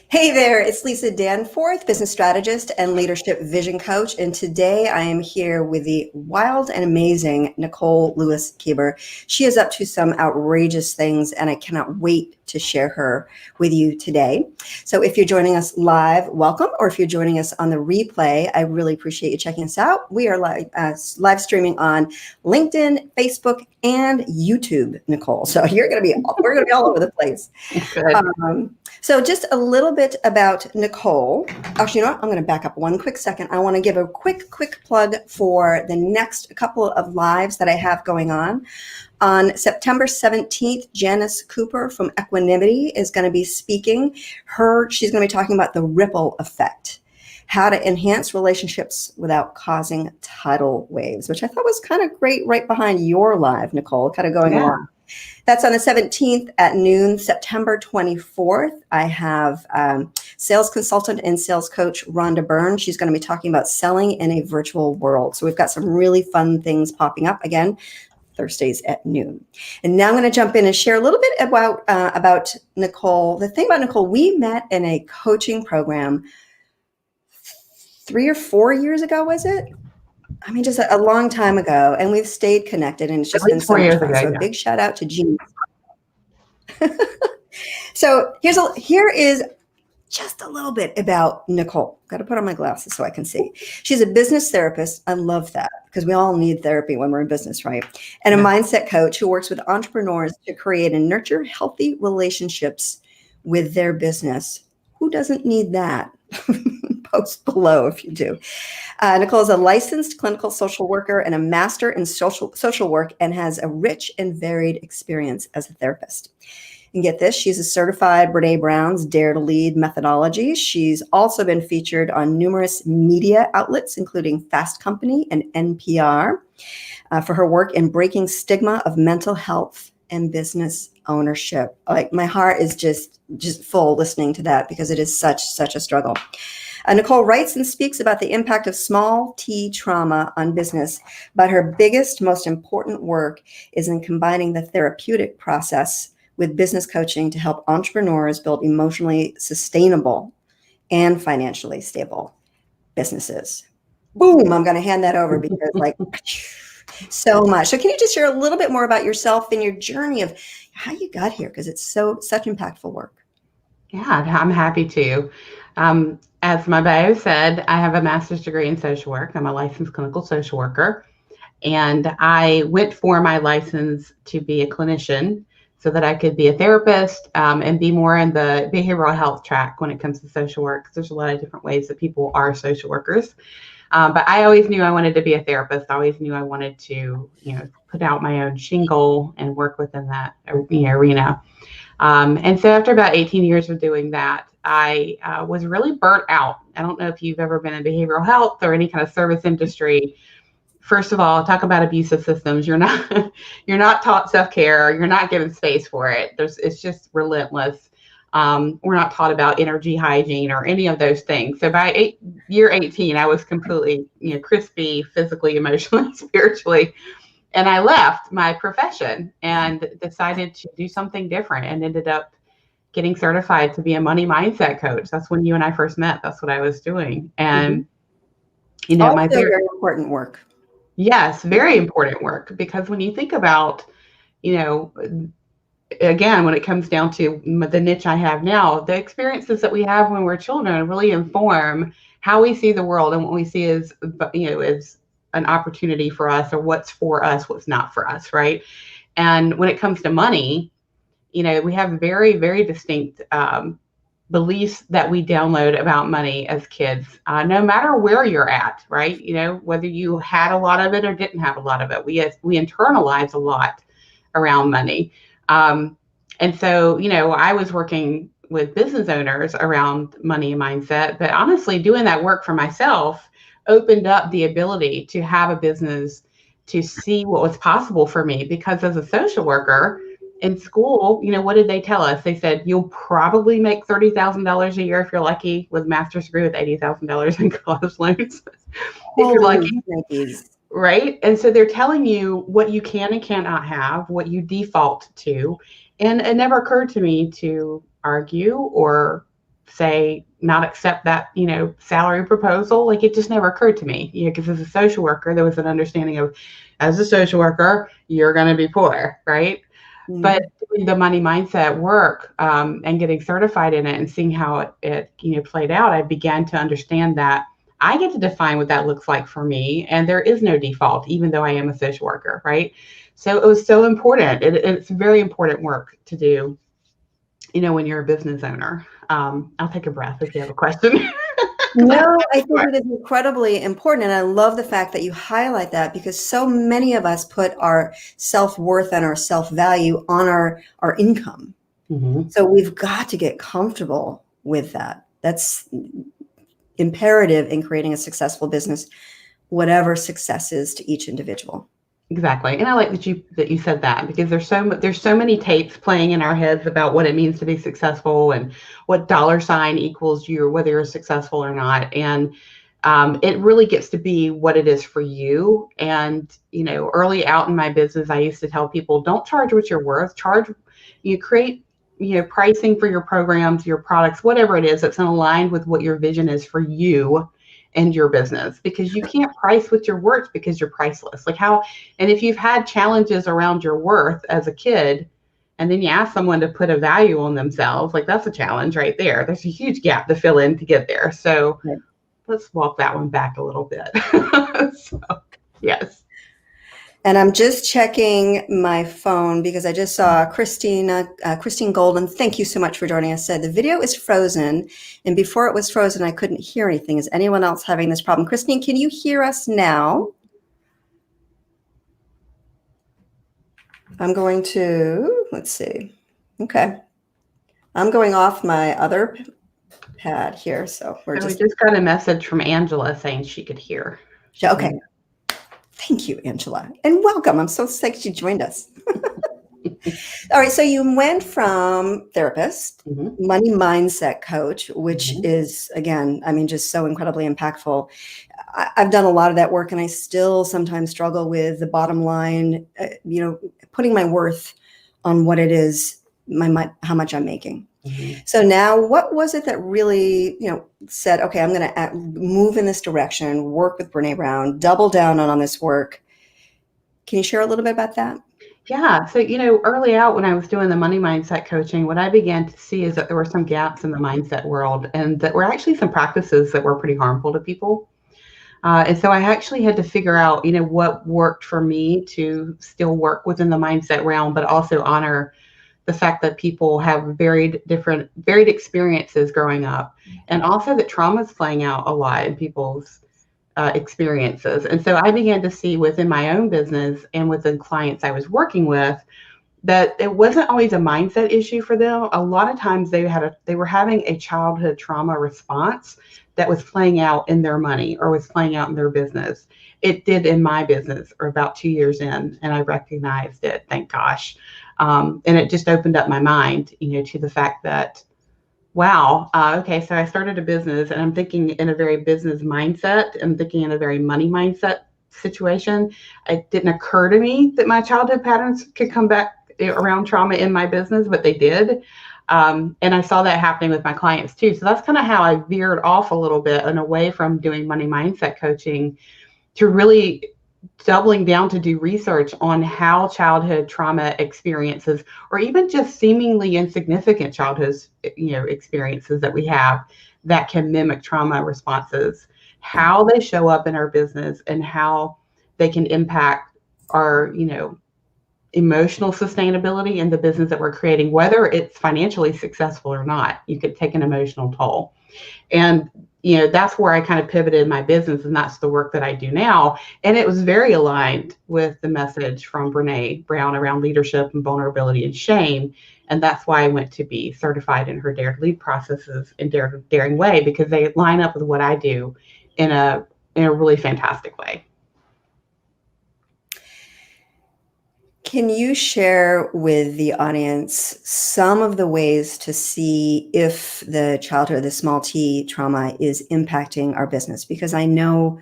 Hey there, it's Lisa Danforth, business strategist and leadership vision coach. And today I am here with the wild and amazing Nicole Lewis Keeber. She is up to some outrageous things, and I cannot wait to share her with you today. So if you're joining us live, welcome. Or if you're joining us on the replay, I really appreciate you checking us out. We are live streaming on LinkedIn, Facebook, and YouTube, Nicole. So we're going to be all over the place. Good. So just a little bit about Nicole. Actually, you know what? I'm going to back up one quick second. I want to give a quick plug for the next couple of lives that I have going on. On September 17th, Janice Cooper from Equanimity is going to be speaking. She's going to be talking about the ripple effect, how to enhance relationships without causing tidal waves, which I thought was kind of great right behind your live, Nicole, kind of going along. That's on the 17th at noon. September 24th, I have sales consultant and sales coach Rhonda Byrne. She's going to be talking about selling in a virtual world. So we've got some really fun things popping up again, Thursdays at noon. And now I'm going to jump in and share a little bit about Nicole. The thing about Nicole, we met in a coaching program 3 or 4 years ago, was it? I mean, just a long time ago, and we've stayed connected, and it's just been so much fun. So a big shout out to Jean. So here is just a little bit about Nicole. Got to put on my glasses so I can see. She's a business therapist. I love that because we all need therapy when we're in business, right? And a mindset coach who works with entrepreneurs to create and nurture healthy relationships with their business. Who doesn't need that? Post below if you do. Nicole is a licensed clinical social worker and a master in social work, and has a rich and varied experience as a therapist. And get this, she's a certified Brene Brown's Dare to Lead methodology. She's also been featured on numerous media outlets, including Fast Company and NPR, for her work in breaking stigma of mental health and business ownership. Like, my heart is just full listening to that because it is such a struggle. Nicole writes and speaks about the impact of small T trauma on business, but her biggest, most important work is in combining the therapeutic process with business coaching to help entrepreneurs build emotionally sustainable and financially stable businesses. Boom, I'm going to hand that over because so much. So can you just share a little bit more about yourself and your journey of how you got here? Because it's such impactful work. Yeah, I'm happy to. As my bio said, I have a master's degree in social work. I'm a licensed clinical social worker. And I went for my license to be a clinician so that I could be a therapist and be more in the behavioral health track when it comes to social work. There's a lot of different ways that people are social workers. But I always knew I wanted to be a therapist. I always knew I wanted to, put out my own shingle and work within that arena. And so after about 18 years of doing that, I was really burnt out. I don't know if you've ever been in behavioral health or any kind of service industry. First of all, talk about abusive systems. You're not taught self-care. You're not given space for it. It's just relentless. We're not taught about energy hygiene or any of those things. So by year 18, I was completely, crispy, physically, emotionally, spiritually. And I left my profession and decided to do something different, and ended up getting certified to be a money mindset coach. That's when you and I first met. That's what I was doing. And, also very important work. Yes, very important work, because when you think about, again, when it comes down to the niche I have now, the experiences that we have when we're children really inform how we see the world and what we see as an opportunity for us, or what's for us, what's not for us, right? And when it comes to money, we have very, very distinct beliefs that we download about money as kids, no matter where you're at, right? Whether you had a lot of it or didn't have a lot of it, we internalize a lot around money. And so, I was working with business owners around money and mindset, but honestly, doing that work for myself opened up the ability to have a business, to see what was possible for me. Because as a social worker in school, what did they tell us? They said, you'll probably make $30,000 a year if you're lucky, with a master's degree with $80,000 in college loans. If you're lucky. Right? And so they're telling you what you can and cannot have, what you default to. And it never occurred to me to argue or say, not accept that, salary proposal. Like, it just never occurred to me, because as a social worker, there was an understanding of, as a social worker, you're going to be poor, right? But doing the money mindset work, and getting certified in it and seeing how it played out, I began to understand that I get to define what that looks like for me, and there is no default, even though I am a social worker, right? So it was so important. It's very important work to do, when you're a business owner. I'll take a breath if you have a question. No, I think it is incredibly important. And I love the fact that you highlight that, because so many of us put our self-worth and our self-value on our income. Mm-hmm. So we've got to get comfortable with that. That's imperative in creating a successful business, whatever success is to each individual. Exactly. And I like that you said that, because there's so many tapes playing in our heads about what it means to be successful and what dollar sign equals you, or whether you're successful or not. And it really gets to be what it is for you. And, early out in my business, I used to tell people, don't charge what you're worth. Create, pricing for your programs, your products, whatever it is that's aligned with what your vision is for you and your business, because you can't price what you're worth, because you're priceless. And if you've had challenges around your worth as a kid, and then you ask someone to put a value on themselves, like, that's a challenge right there. There's a huge gap to fill in to get there. So let's walk that one back a little bit. So, yes. And I'm just checking my phone because I just saw Christine Golden. Thank you so much for joining us. Said the video is frozen, and before it was frozen, I couldn't hear anything. Is anyone else having this problem? Christine, can you hear us now? I'm going to, let's see. Okay. I'm going off my other pad here. So we just got a message from Angela saying she could hear. Okay. Thank you, Angela. And welcome. I'm so excited you joined us. All right. So you went from therapist, money mindset coach, which is, again, just so incredibly impactful. I've done a lot of that work, and I still sometimes struggle with the bottom line, putting my worth on what it is, how much I'm making. So now, what was it that really, said, okay, I'm going to move in this direction, work with Brene Brown, double down on this work? Can you share a little bit about that? Yeah. So, early out when I was doing the money mindset coaching, what I began to see is that there were some gaps in the mindset world, and that were actually some practices that were pretty harmful to people. And so I actually had to figure out, what worked for me to still work within the mindset realm, but also honor the fact that people have varied experiences growing up, and also that trauma is playing out a lot in people's experiences. And so I began to see within my own business and within clients I was working with, that it wasn't always a mindset issue for them. A lot of times they were having a childhood trauma response that was playing out in their money, or was playing out in their business. It did in my business, or about 2 years in, and I recognized it, thank gosh. And it just opened up my mind, to the fact that, wow, okay, so I started a business, and I'm thinking in a very business mindset, and thinking in a very money mindset situation. It didn't occur to me that my childhood patterns could come back around trauma in my business, but they did. And I saw that happening with my clients too. So that's kind of how I veered off a little bit and away from doing money mindset coaching, to really doubling down to do research on how childhood trauma experiences, or even just seemingly insignificant childhood, experiences that we have that can mimic trauma responses, how they show up in our business, and how they can impact our, emotional sustainability in the business that we're creating, whether it's financially successful or not. You could take an emotional toll. And, that's where I kind of pivoted my business, and that's the work that I do now. And it was very aligned with the message from Brene Brown around leadership and vulnerability and shame. And that's why I went to be certified in her Dare to Lead processes in Daring Way, because they line up with what I do in a really fantastic way. Can you share with the audience some of the ways to see if the childhood, the small t trauma, is impacting our business? Because I know,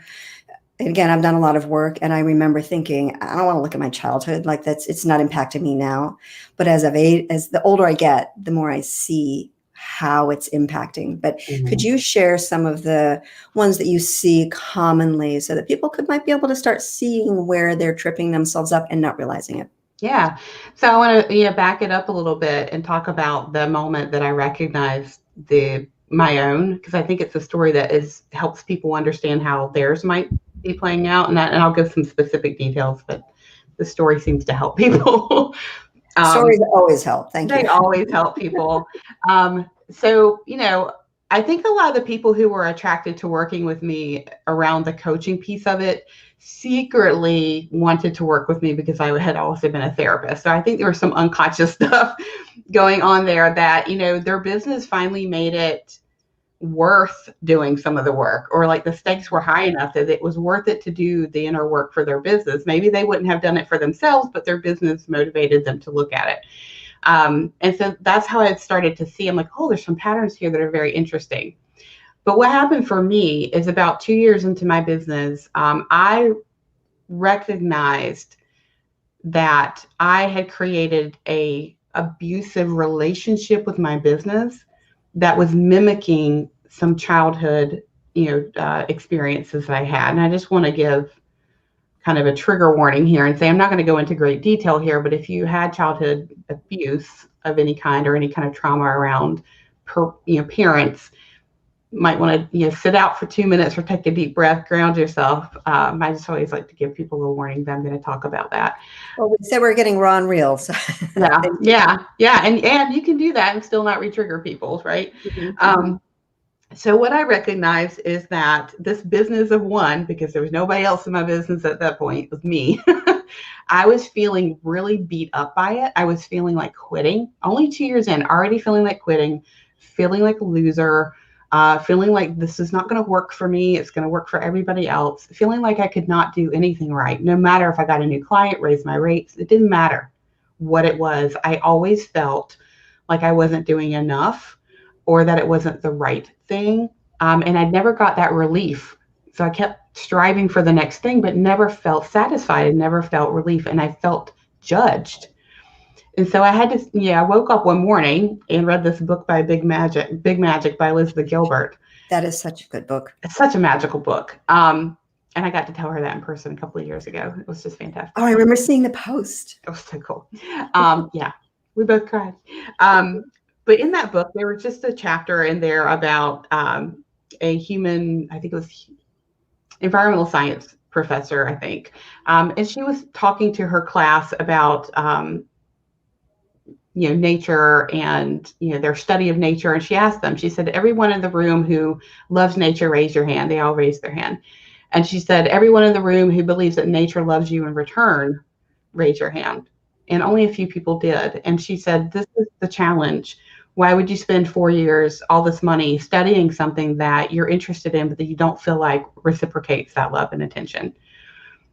again, I've done a lot of work, and I remember thinking, I don't want to look at my childhood it's not impacting me now. But as the older I get, the more I see how it's impacting. But could Mhm. you share some of the ones that you see commonly so that people might be able to start seeing where they're tripping themselves up and not realizing it? Yeah. So I want to back it up a little bit and talk about the moment that I recognized my own, because I think it's a story that helps people understand how theirs might be playing out, and I'll give some specific details, but the story seems to help people. Stories always help. Thank They you. always help people. So, I think a lot of the people who were attracted to working with me around the coaching piece of it secretly wanted to work with me because I had also been a therapist. So I think there was some unconscious stuff going on there that, their business finally made it worth doing some of the work, or like the stakes were high enough that it was worth it to do the inner work for their business. Maybe they wouldn't have done it for themselves, but their business motivated them to look at it. And so that's how I started to see, I'm like, oh, there's some patterns here that are very interesting. But what happened for me is about 2 years into my business, I recognized that I had created a abusive relationship with my business that was mimicking some childhood, experiences that I had. And I just want to give kind of a trigger warning here and say I'm not going to go into great detail here, but if you had childhood abuse of any kind or any kind of trauma around, parents, might want to sit out for 2 minutes or take a deep breath, ground yourself. I just always like to give people a warning that I'm going to talk about that. Well, we said we're getting raw and real. So. Yeah, and you can do that and still not re-trigger people, right? Mm-hmm. So what I recognized is that this business of one, because there was nobody else in my business at that point, it was me. I was feeling really beat up by it. I was feeling like quitting. Only 2 years in, already feeling like quitting, feeling like a loser, feeling like this is not going to work for me. It's going to work for everybody else. Feeling like I could not do anything right. No matter if I got a new client, raised my rates, it didn't matter what it was. I always felt like I wasn't doing enough or that it wasn't the right thing. And I never got that relief. So I kept striving for the next thing, but never felt satisfied and never felt relief. And I felt judged. And so I had to, I woke up one morning and read this book by Big Magic by Elizabeth Gilbert. That is such a good book. It's such a magical book. And I got to tell her that in person a couple of years ago. It was just fantastic. Oh, I remember seeing the post. It was so cool. Yeah, we both cried. But in that book, there was just a chapter in there about a human, I think it was environmental science professor, I think. And she was talking to her class about, nature and, their study of nature. And she asked them, she said, everyone in the room who loves nature, raise your hand. They all raised their hand. And she said, everyone in the room who believes that nature loves you in return, raise your hand. And only a few people did. And she said, this is the challenge. Why would you spend 4 years, all this money studying something that you're interested in, but that you don't feel like reciprocates that love and attention?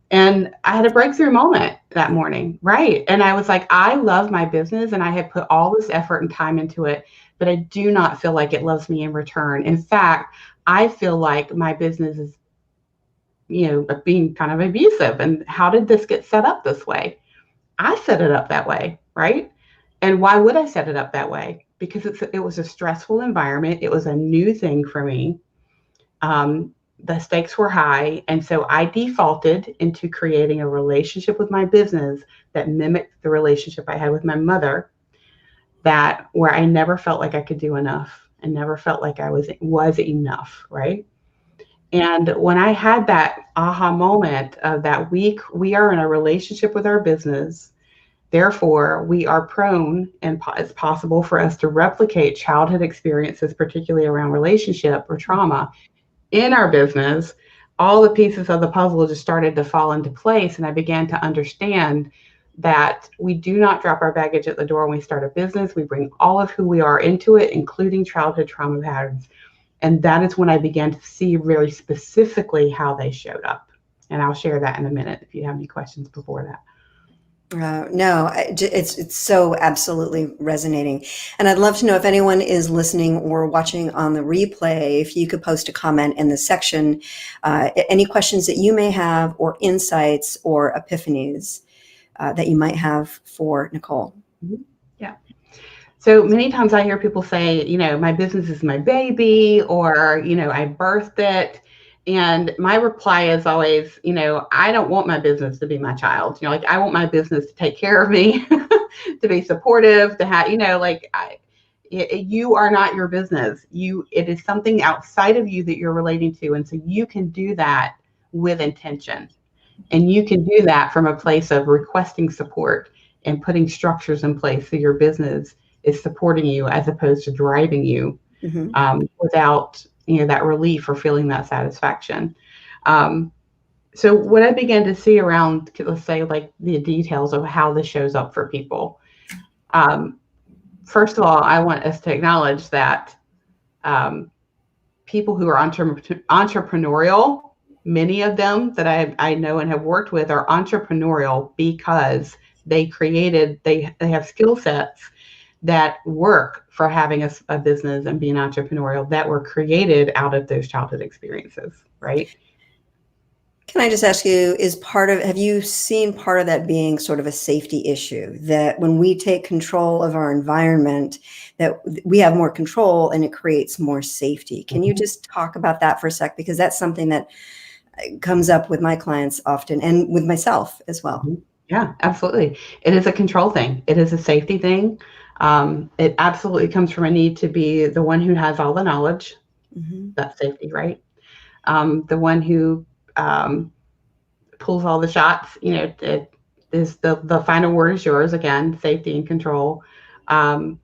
And I had a breakthrough moment that morning, right? And I was like, I love my business and I have put all this effort and time into it, but I do not feel like it loves me in return. In fact, I feel like my business is, being kind of abusive. And how did this get set up this way? I set it up that way, right? And why would I set it up that way? Because it was a stressful environment. It was a new thing for me. The stakes were high. And so I defaulted into creating a relationship with my business that mimicked the relationship I had with my mother, where I never felt like I could do enough and never felt like I was enough, right? And when I had that aha moment of that week, we are in a relationship with our business. Therefore, we are prone, and it's possible for us to replicate childhood experiences, particularly around relationship or trauma, in our business. All the pieces of the puzzle just started to fall into place. And I began to understand that we do not drop our baggage at the door when we start a business. We bring all of who we are into it, including childhood trauma patterns. And that is when I began to see really specifically how they showed up. And I'll share that in a minute if you have any questions before that. No, it's so absolutely resonating. And I'd love to know if anyone is listening or watching on the replay, if you could post a comment in the section, any questions that you may have or insights or epiphanies that you might have for Nicole. Yeah. So many times I hear people say, my business is my baby, or, I birthed it. And my reply is always, I don't want my business to be my child. Like, I want my business to take care of me, to be supportive, to have, you are not your business. It is something outside of you that you're relating to. And so you can do that with intention. And you can do that from a place of requesting support and putting structures in place so your business is supporting you as opposed to driving you, without that relief or feeling that satisfaction. So what I began to see around, let's say, like the details of how this shows up for people. First of all, I want us to acknowledge that people who are entrepreneurial, many of them that I know and have worked with, are entrepreneurial because they have skill sets that work for having a business and being entrepreneurial, that were created out of those childhood experiences, right? Can I just ask you, have you seen part of that being sort of a safety issue, that when we take control of our environment, that we have more control and it creates more safety? Can you just talk about that for a sec? Because that's something that comes up with my clients often, and with myself as well. Yeah, absolutely. It is a control thing. It is a safety thing. It absolutely comes from a need to be the one who has all the knowledge. That's safety, right? The one who pulls all the shots. It is the final word is yours. Again, safety and control. Thinking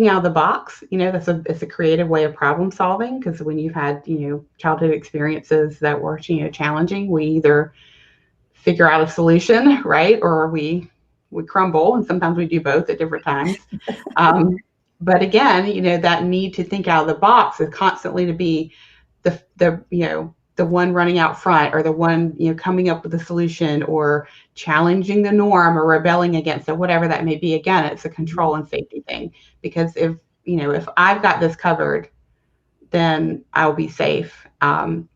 out of the box. It's a creative way of problem solving, because when you've had childhood experiences that were challenging, we either figure out a solution, right, or we crumble, and sometimes we do both at different times. But again, that need to think out of the box is constantly to be the one running out front, or the one coming up with a solution, or challenging the norm, or rebelling against it, whatever that may be. Again, it's a control and safety thing, because if I've got this covered, then I'll be safe. And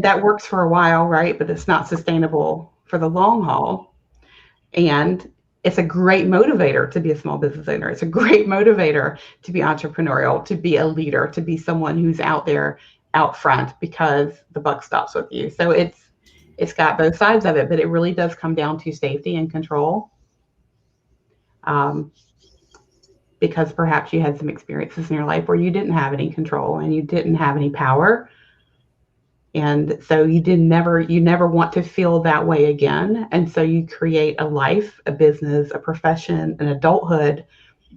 that works for a while, right? But it's not sustainable for the long haul. And it's a great motivator to be a small business owner. It's a great motivator to be entrepreneurial, to be a leader, to be someone who's out there, out front, because the buck stops with you. So it's got both sides of it, but it really does come down to safety and control. Because perhaps you had some experiences in your life where you didn't have any control and you didn't have any power. And so you never want to feel that way again. And so you create a life, a business, a profession, an adulthood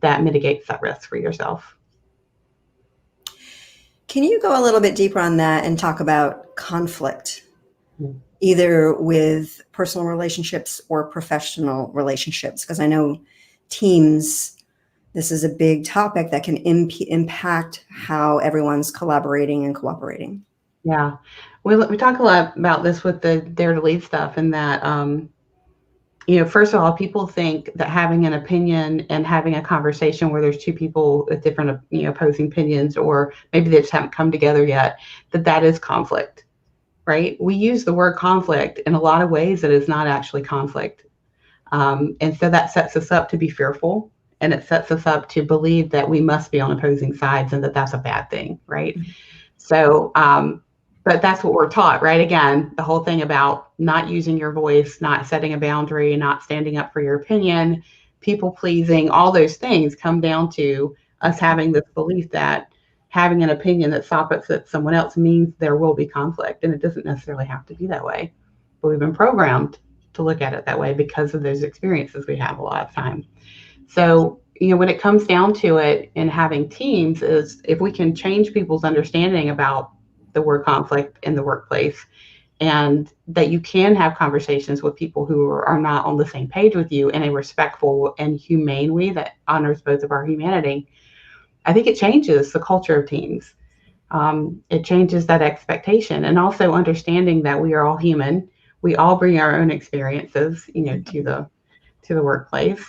that mitigates that risk for yourself. Can you go a little bit deeper on that and talk about conflict, either with personal relationships or professional relationships? Because I know teams, this is a big topic that can impact how everyone's collaborating and cooperating. Yeah, we talk a lot about this with the Dare to Lead stuff, and that first of all, people think that having an opinion and having a conversation where there's two people with different opposing opinions, or maybe they just haven't come together yet, that is conflict, right? We use the word conflict in a lot of ways that is not actually conflict, and so that sets us up to be fearful, and it sets us up to believe that we must be on opposing sides and that that's a bad thing, right? So but that's what we're taught, right? Again, the whole thing about not using your voice, not setting a boundary, not standing up for your opinion, people pleasing, all those things come down to us having this belief that having an opinion that's opposite at someone else means there will be conflict. And it doesn't necessarily have to be that way. But we've been programmed to look at it that way because of those experiences we have a lot of time. So, when it comes down to it, in having teams, is if we can change people's understanding about the word conflict in the workplace, and that you can have conversations with people who are not on the same page with you in a respectful and humane way that honors both of our humanity, I think it changes the culture of teams. It changes that expectation, and also understanding that we are all human. We all bring our own experiences, to the workplace.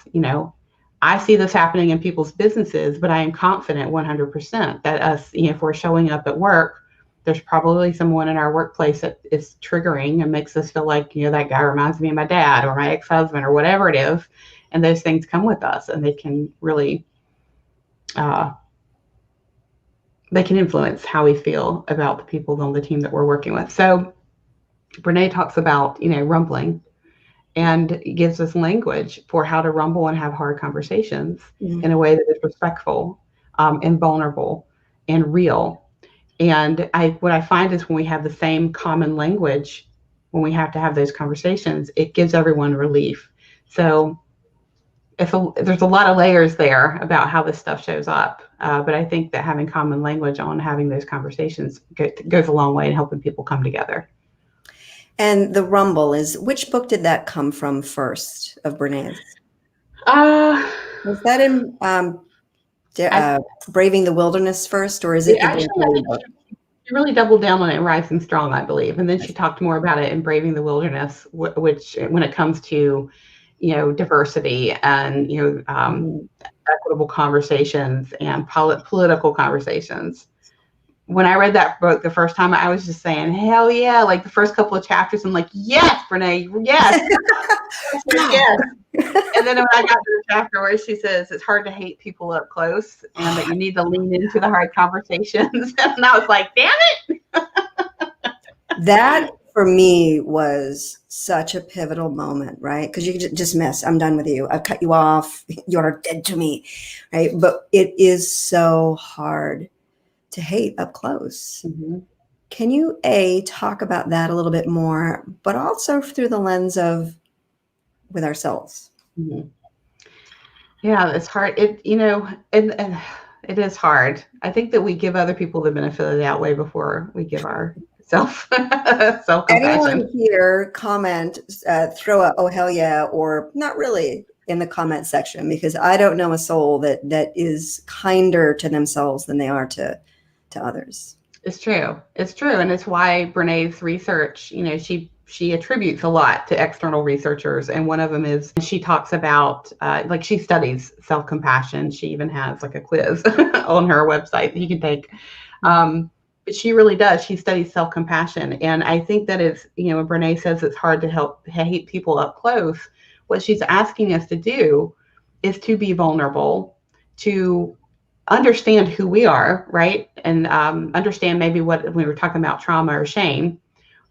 I see this happening in people's businesses, but I am confident 100% that us, if we're showing up at work, there's probably someone in our workplace that is triggering and makes us feel like, that guy reminds me of my dad or my ex-husband or whatever it is. and those things come with us, and they can really they can influence how we feel about the people on the team that we're working with. So Brene talks about, rumbling, and gives us language for how to rumble and have hard conversations in a way that is respectful, and vulnerable and real. And what I find is when we have the same common language, when we have to have those conversations, it gives everyone relief. So there's a lot of layers there about how this stuff shows up. But I think that having common language on having those conversations goes a long way in helping people come together. And the rumble is, which book did that come from first of Brené's? Was that in Braving the Wilderness first, or is it the actually, book? She really doubled down on it in Rising Strong, I believe. And then she talked more about it in Braving the Wilderness, which when it comes to, diversity and, equitable conversations and political conversations. When I read that book the first time, I was just saying, hell yeah. Like the first couple of chapters, I'm like, yes, Brene, yes. Yes. And then when I got to the chapter where she says it's hard to hate people up close and that you need to lean into the hard conversations. And I was like, damn it. That for me was such a pivotal moment, right? Because you could just miss. I'm done with you. I've cut you off. You are dead to me, right? But it is so hard to hate up close. Mm-hmm. Can you talk about that a little bit more, but also through the lens of with ourselves? Mm-hmm. Yeah, it's hard. And it is hard. I think that we give other people the benefit of the doubt way before we give ourselves self-compassion. Anyone here comment, throw a oh hell yeah, or not really in the comment section, because I don't know a soul that is kinder to themselves than they are to others. It's true. It's true. And it's why Brené's research, she attributes a lot to external researchers. And one of them is she talks about, she studies self-compassion. She even has like a quiz on her website that you can take. But she really does. She studies self-compassion. And I think that it's, when Brené says it's hard to hate people up close, what she's asking us to do is to be vulnerable, to understand who we are, right? And understand maybe what we were talking about, trauma or shame.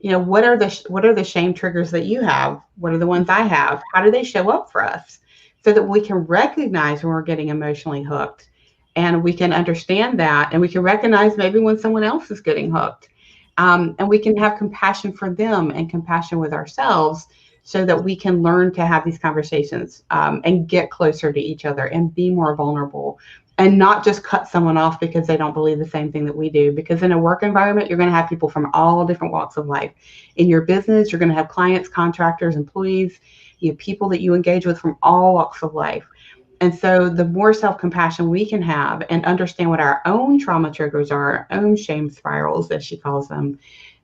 What are the shame triggers that you have? What are the ones I have? How do they show up for us? So that we can recognize when we're getting emotionally hooked, and we can understand that, and we can recognize maybe when someone else is getting hooked, and we can have compassion for them and compassion with ourselves, so that we can learn to have these conversations, and get closer to each other and be more vulnerable. And not just cut someone off because they don't believe the same thing that we do. Because in a work environment, you're going to have people from all different walks of life. In your business, you're going to have clients, contractors, employees, you have people that you engage with from all walks of life. And so the more self-compassion we can have and understand what our own trauma triggers are, our own shame spirals, as she calls them,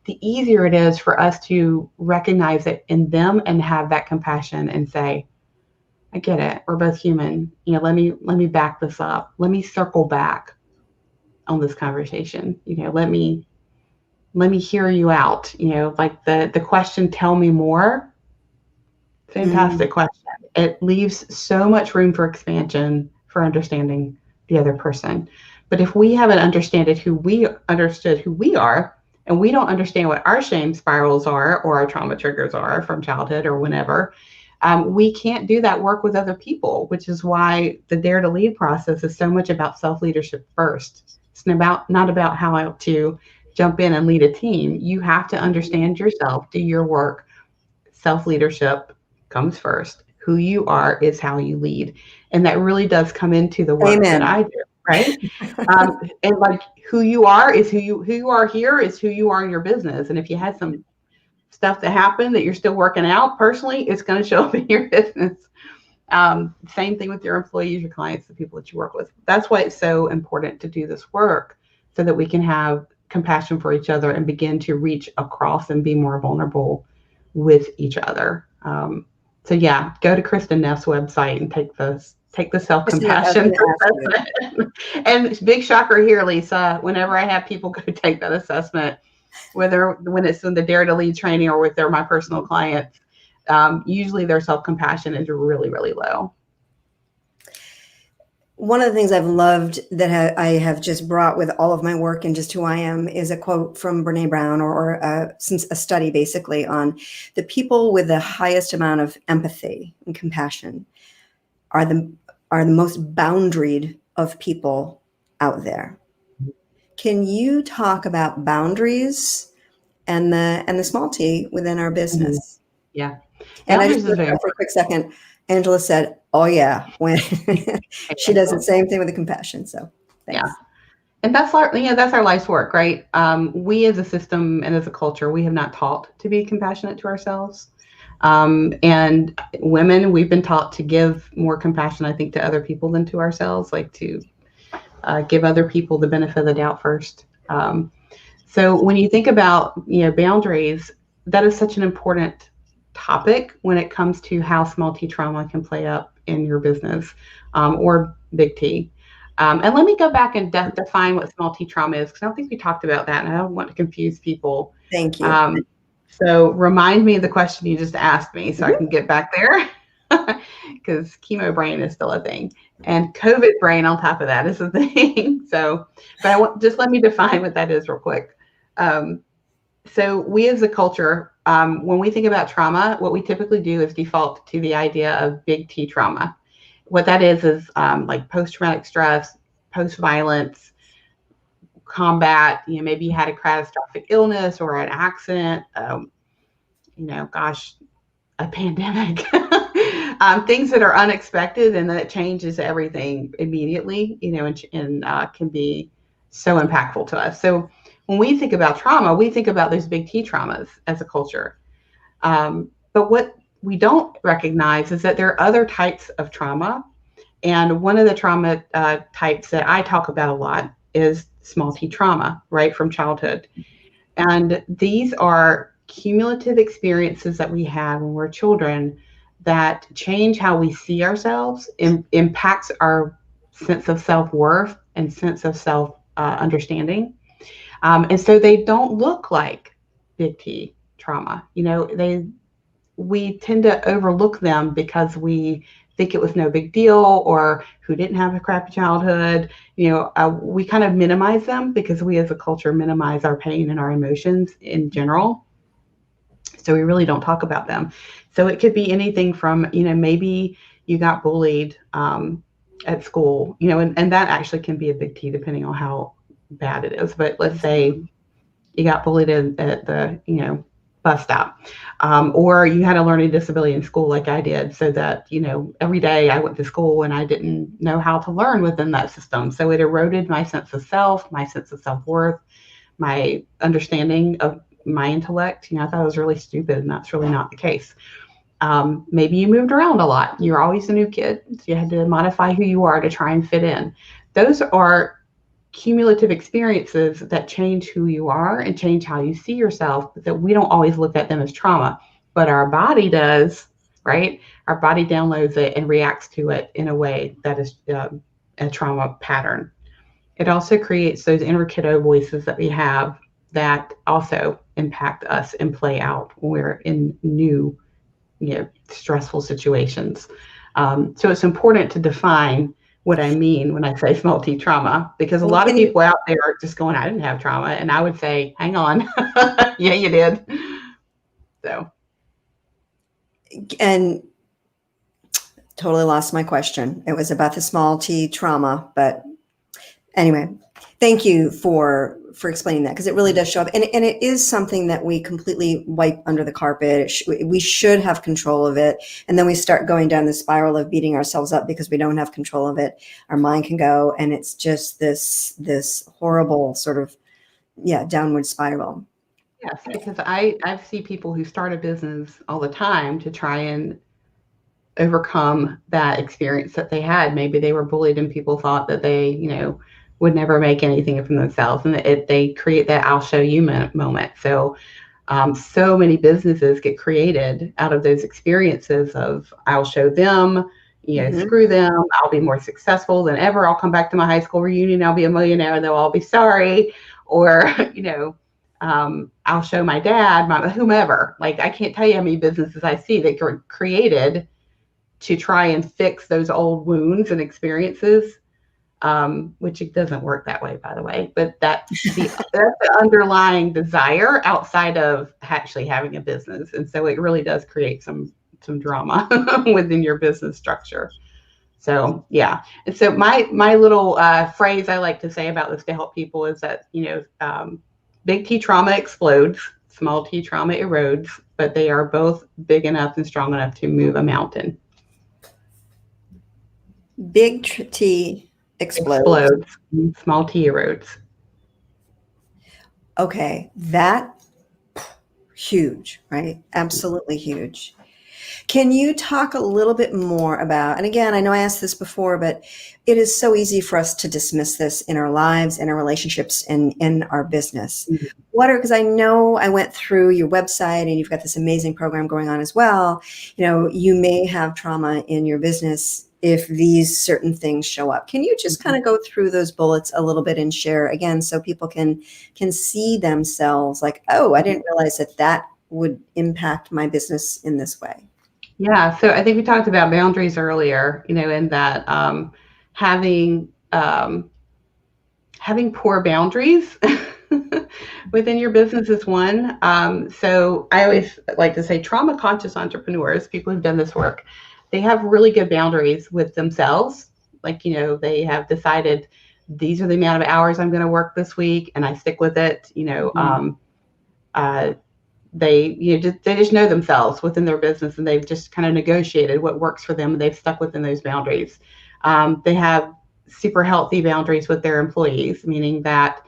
the easier it is for us to recognize it in them and have that compassion and say, I get it. We're both human. Let me back this up. Let me circle back on this conversation. Let me hear you out. Like the question, tell me more. Fantastic question. It leaves so much room for expansion, for understanding the other person. But if we haven't understood who we are, and we don't understand what our shame spirals are or our trauma triggers are from childhood or whenever, we can't do that work with other people, which is why the Dare to Lead process is so much about self-leadership first. It's not about how to jump in and lead a team. You have to understand yourself, do your work. Self-leadership comes first. Who you are is how you lead. And that really does come into the work that I do, right? And like who you are is who you are here is who you are in your business. And if you had some stuff that happened that you're still working out personally, it's going to show up in your business. Same thing with your employees, your clients, the people that you work with. That's why it's so important to do this work, so that we can have compassion for each other and begin to reach across and be more vulnerable with each other. So yeah, go to Kristen Neff's website and take the self-compassion assessment. And big shocker here, Lisa, whenever I have people go take that assessment, when it's in the Dare to Lead training or with my personal clients, usually their self-compassion is really, really low. one of the things I've loved that I have just brought with all of my work and just who I am is a quote from Brene Brown, or since a study basically on the people with the highest amount of empathy and compassion are the most boundaried of people out there. Can you talk about boundaries and the small t within our Mhm. business? Yeah. And I just Boundaries is want to very stop for a quick second. Angela said, "Oh yeah," when she does the important. same thing with the compassion. So Yeah. thanks. And that's our, that's our life's work, right? We as a system and as a culture, we have not taught to be compassionate to ourselves. And women, we've been taught to give more compassion, I think, to other people than to ourselves, like to give other people the benefit of the doubt first. So when you think about, boundaries, that is such an important topic when it comes to how small t trauma can play up in your business, or big T. And let me go back and define what small t trauma is, because I don't think we talked about that, and I don't want to confuse people. Thank you. So remind me of the question you just asked me so I Mhm. can get back there, because chemo brain is still a thing. And COVID brain on top of that is a thing. So, but just let me define what that is real quick. Um, so we as a culture, when we think about trauma, what we typically do is default to the idea of big T trauma. What that is like post-traumatic stress, post-violence, combat. Maybe you had a catastrophic illness or an accident. Gosh, a pandemic. Things that are unexpected and that changes everything immediately, and can be so impactful to us. So when we think about trauma, we think about those big T traumas as a culture. But what we don't recognize is that there are other types of trauma. And one of the trauma types that I talk about a lot is small T trauma, right, from childhood. And these are cumulative experiences that we have when we're children that change how we see ourselves, impacts our sense of self-worth and sense of self understanding. And so they don't look like big T trauma. We tend to overlook them because we think it was no big deal, or who didn't have a crappy childhood. We kind of minimize them because we as a culture minimize our pain and our emotions in general. So we really don't talk about them. So it could be anything from, maybe you got bullied at school, and that actually can be a big T depending on how bad it is. But let's say you got bullied at the, bus stop, or you had a learning disability in school like I did, so that, every day I went to school and I didn't know how to learn within that system. So it eroded my sense of self, my sense of self-worth, my understanding of my intellect. I thought I was really stupid, and that's really not the case. Maybe you moved around a lot. You're always a new kid, so you had to modify who you are to try and fit in. Those are cumulative experiences that change who you are and change how you see yourself, but that we don't always look at them as trauma, but our body does, right? Our body downloads it and reacts to it in a way that is a trauma pattern. It also creates those inner kiddo voices that we have that also impact us and play out when we're in new, stressful situations. So it's important to define what I mean when I say small T trauma, because a Well, lot of can you people out there are just going, I didn't have trauma. And I would say, hang on. Yeah, you did. So, and totally lost my question. It was about the small t trauma, but anyway, thank you for explaining that, because it really does show up, and it is something that we completely wipe under the carpet. We should have control of it, and then we start going down the spiral of beating ourselves up because we don't have control of it. Our mind can go, and it's just this horrible sort of downward spiral. yes, because I see people who start a business all the time to try and overcome that experience that they had. Maybe they were bullied and people thought that they, would never make anything from themselves. And they create that I'll show you moment. So, so many businesses get created out of those experiences of I'll show them, Mhm. screw them. I'll be more successful than ever. I'll come back to my high school reunion. I'll be a millionaire. They'll all be sorry. Or, I'll show my dad, my whomever. Like, I can't tell you how many businesses I see that were created to try and fix those old wounds and experiences which it doesn't work that way, by the way. But that's the underlying desire outside of actually having a business, and so it really does create some drama within your business structure. So yeah, and so my little phrase I like to say about this to help people is that big T trauma explodes, small T trauma erodes, but they are both big enough and strong enough to move a mountain. Big T explodes. Small T erodes. Okay, that huge, right? Absolutely huge. Can you talk a little bit more about, and again, I know I asked this before, but it is so easy for us to dismiss this in our lives, in our relationships, and in our business. Mm-hmm. Because I know I went through your website and you've got this amazing program going on as well. You may have trauma in your business if these certain things show up. Can you just kind of go through those bullets a little bit and share again so people can see themselves like, oh, I didn't realize that would impact my business in this way? Yeah, so I think we talked about boundaries earlier, in that having poor boundaries within your business is one. So I always like to say trauma conscious entrepreneurs, people who've done this work, they have really good boundaries with themselves. Like, they have decided these are the amount of hours I'm going to work this week, and I stick with it. They just know themselves within their business, and they've just kind of negotiated what works for them, and they've stuck within those boundaries. They have super healthy boundaries with their employees, meaning that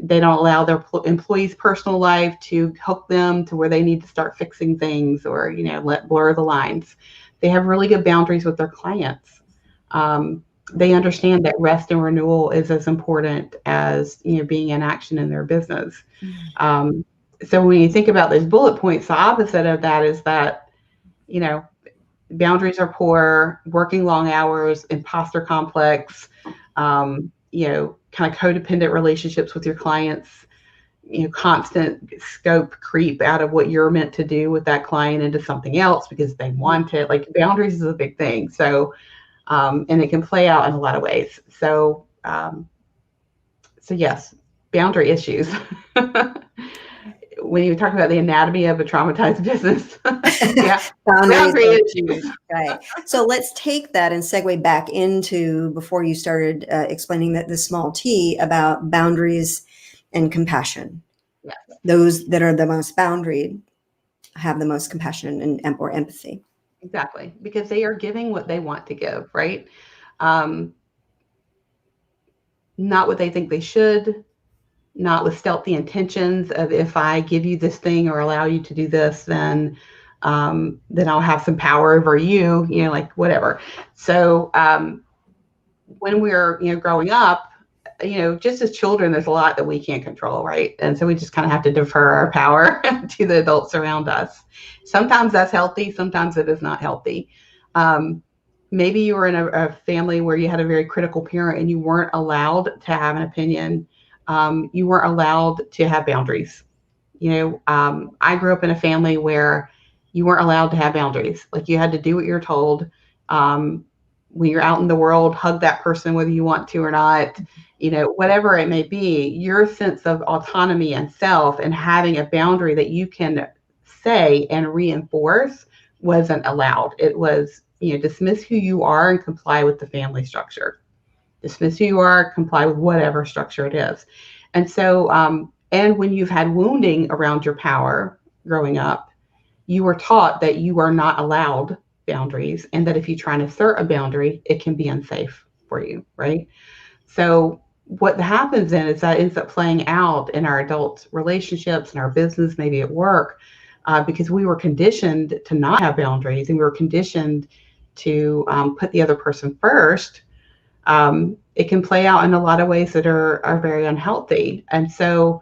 they don't allow their employees' personal life to hook them to where they need to start fixing things or let blur the lines. They have really good boundaries with their clients. They understand that rest and renewal is as important as being in action in their business. So when you think about those bullet points, the opposite of that is that, boundaries are poor, working long hours, imposter complex, kind of codependent relationships with your clients, constant scope creep out of what you're meant to do with that client into something else because they want it. Like boundaries is a big thing. So, and it can play out in a lot of ways. So yes, boundary issues. When you talk about the anatomy of a traumatized business, yeah, boundary issues. Right. So let's take that and segue back into before you started explaining that the small T about boundaries and compassion. Yes. Those that are the most boundaried have the most compassion and or empathy. Exactly, because they are giving what they want to give, right? Not what they think they should. Not with stealthy intentions of if I give you this thing or allow you to do this, then I'll have some power over you, like whatever. So when we're, growing up, just as children, there's a lot that we can't control, right? And so we just kind of have to defer our power to the adults around us. Sometimes that's healthy. Sometimes it is not healthy. Maybe you were in a family where you had a very critical parent and you weren't allowed to have an opinion. You weren't allowed to have boundaries. I grew up in a family where you weren't allowed to have boundaries. Like you had to do what you're told. When you're out in the world, hug that person whether you want to or not. Whatever it may be, your sense of autonomy and self and having a boundary that you can say and reinforce wasn't allowed. It was, dismiss who you are and comply with the family structure. Dismiss who you are, comply with whatever structure it is. And so, and when you've had wounding around your power growing up, you were taught that you are not allowed boundaries and that if you try and assert a boundary, it can be unsafe for you, right? So what happens then is that ends up playing out in our adult relationships, in our business, maybe at work, because we were conditioned to not have boundaries and we were conditioned to put the other person first. It can play out in a lot of ways that are very unhealthy. And so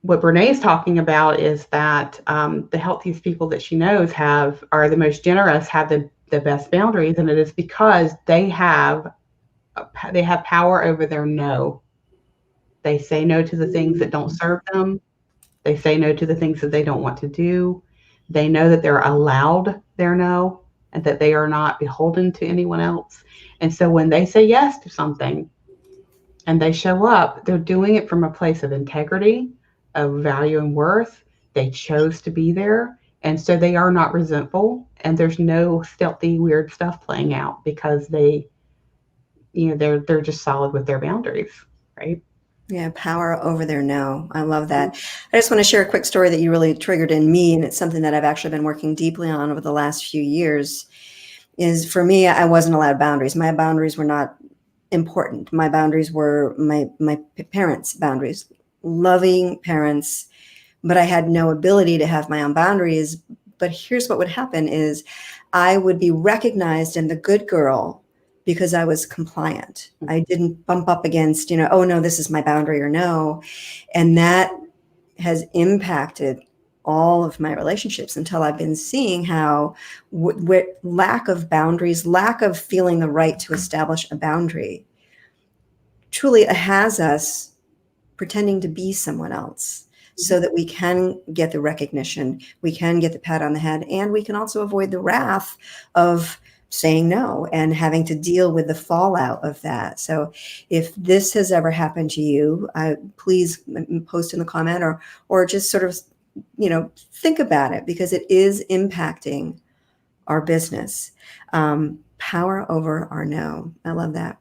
what Brene is talking about is that the healthiest people that she knows are the most generous, have the best boundaries, and it is because they have power over their no. They say no to the things that don't serve them. They say no to the things that they don't want to do. They know that they're allowed their no. and that they are not beholden to anyone else. And so when they say yes to something and they show up, they're doing it from a place of integrity, of value and worth. They chose to be there. And so they are not resentful, and there's no stealthy, weird stuff playing out because they're just solid with their boundaries, right? Yeah, power over their no. I love that. I just want to share a quick story that you really triggered in me, and it's something that I've actually been working deeply on over the last few years. Is for me, I wasn't allowed boundaries. My boundaries were not important. My boundaries were my parents' boundaries, loving parents, but I had no ability to have my own boundaries. But here's what would happen is I would be recognized in the good girl because I was compliant. I didn't bump up against, oh no, this is my boundary or no. And that has impacted all of my relationships until I've been seeing how lack of boundaries, lack of feeling the right to establish a boundary truly has us pretending to be someone else so that we can get the recognition, we can get the pat on the head, and we can also avoid the wrath of saying no and having to deal with the fallout of that. So if this has ever happened to you, please post in the comment or just sort of, think about it, because it is impacting our business. Power over our no. I love that.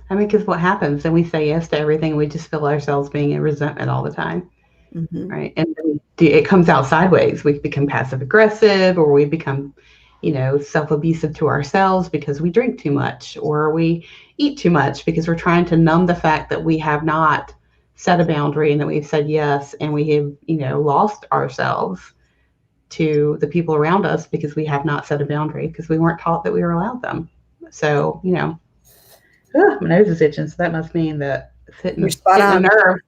I mean, because what happens, and we say yes to everything, we just feel ourselves being in resentment all the time, Mm-hmm. right? And it comes out sideways. We become passive aggressive, or we become, self-abusive to ourselves because we drink too much, or we eat too much because we're trying to numb the fact that we have not set a boundary and that we've said yes, and we have, lost ourselves to the people around us because we have not set a boundary because we weren't taught that we were allowed them. So, my nose is itching, so that must mean that it's You're hitting spot a on. nerve.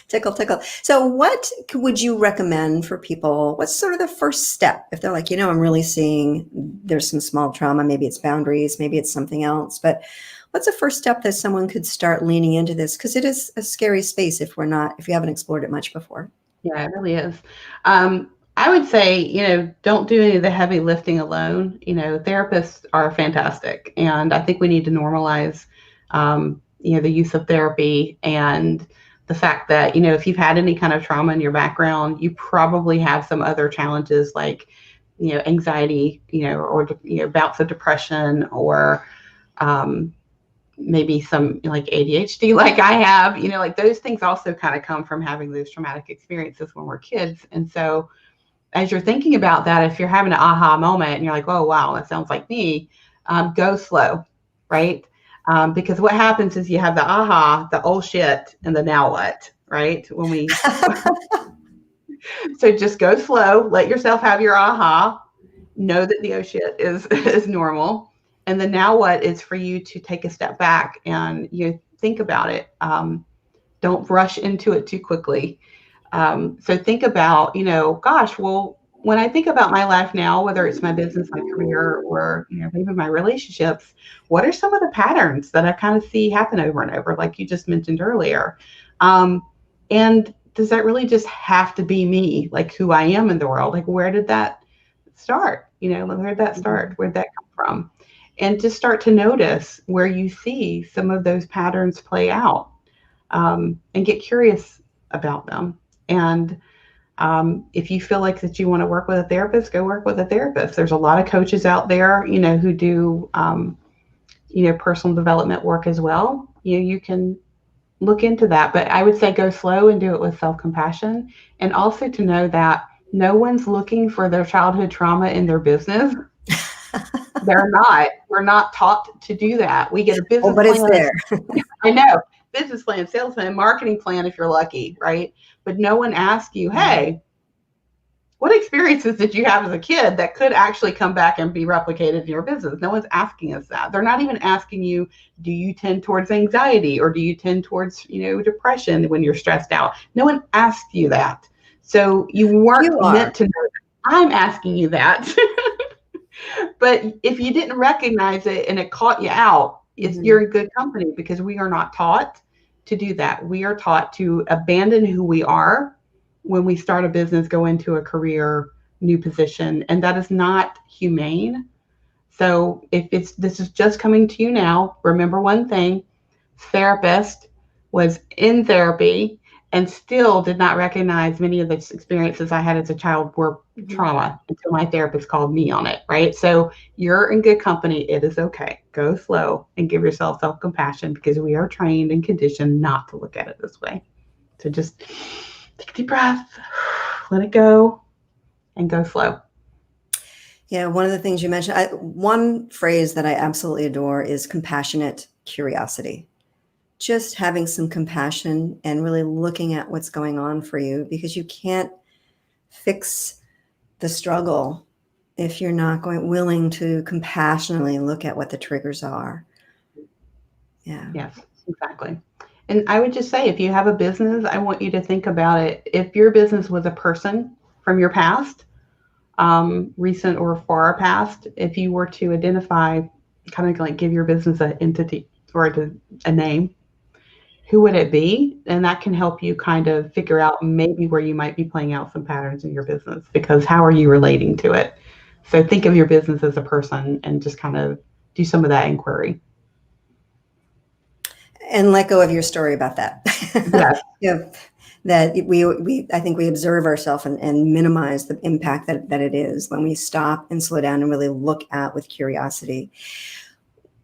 Tickle, tickle. So what would you recommend for people? What's sort of the first step if they're like, I'm really seeing there's some small trauma, maybe it's boundaries, maybe it's something else, but what's the first step that someone could start leaning into this? Because it is a scary space if you haven't explored it much before. Yeah, it really is. I would say, don't do any of the heavy lifting alone. Therapists are fantastic. And I think we need to normalize, the use of therapy and the fact that, if you've had any kind of trauma in your background, you probably have some other challenges like, anxiety, or, bouts of depression, or maybe some like ADHD like I have, like those things also kind of come from having those traumatic experiences when we're kids. And so as you're thinking about that, if you're having an aha moment and you're like, oh, wow, that sounds like me, go slow, right? Because what happens is you have the aha, the oh shit, and the now what, right? So just go slow, let yourself have your aha, know that the oh shit is normal. And the now what is for you to take a step back and you think about it. Don't rush into it too quickly. So think about, gosh, well, when I think about my life now, whether it's my business, my career, or, maybe my relationships, what are some of the patterns that I kind of see happen over and over, like you just mentioned earlier? And does that really just have to be me, like who I am in the world? Like, where did that start? Where did that start? Where'd that come from? And just start to notice where you see some of those patterns play out, and get curious about them. And if you feel like that you want to work with a therapist, go work with a therapist. There's a lot of coaches out there, who do, personal development work as well. You can look into that, but I would say go slow and do it with self-compassion. And also to know that no one's looking for their childhood trauma in their business. They're not. We're not taught to do that. We get a business but it's plan. there. I know. Business plan, sales plan, marketing plan if you're lucky, right? But no one asks you, hey, what experiences did you have as a kid that could actually come back and be replicated in your business? No one's asking us that. They're not even asking you, do you tend towards anxiety or do you tend towards, depression when you're stressed out? No one asks you that. So you weren't meant to know that. I'm asking you that. But if you didn't recognize it and it caught you out, you're in good company, because we are not taught to do that. We are taught to abandon who we are when we start a business, go into a career, new position, and that is not humane. So if this is just coming to you now, remember one thing: therapist was in therapy and still did not recognize many of the experiences I had as a child were Mhm. trauma until my therapist called me on it, right? So you're in good company. It is okay. Go slow and give yourself self-compassion, because we are trained and conditioned not to look at it this way. So just take a deep breath, let it go, and go slow. Yeah, one of the things you mentioned, one phrase that I absolutely adore is compassionate curiosity. Just having some compassion and really looking at what's going on for you, because you can't fix the struggle if you're not willing to compassionately look at what the triggers are. Yeah. Yes, exactly. And I would just say, if you have a business, I want you to think about it. If your business was a person from your past, recent or far past, if you were to identify, kind of like give your business an entity or a name, who would it be? And that can help you kind of figure out maybe where you might be playing out some patterns in your business, because how are you relating to it? So think of your business as a person and just kind of do some of that inquiry. And let go of your story about that. Yes. Yeah, that we I think we observe ourselves and minimize the impact that it is when we stop and slow down and really look at with curiosity.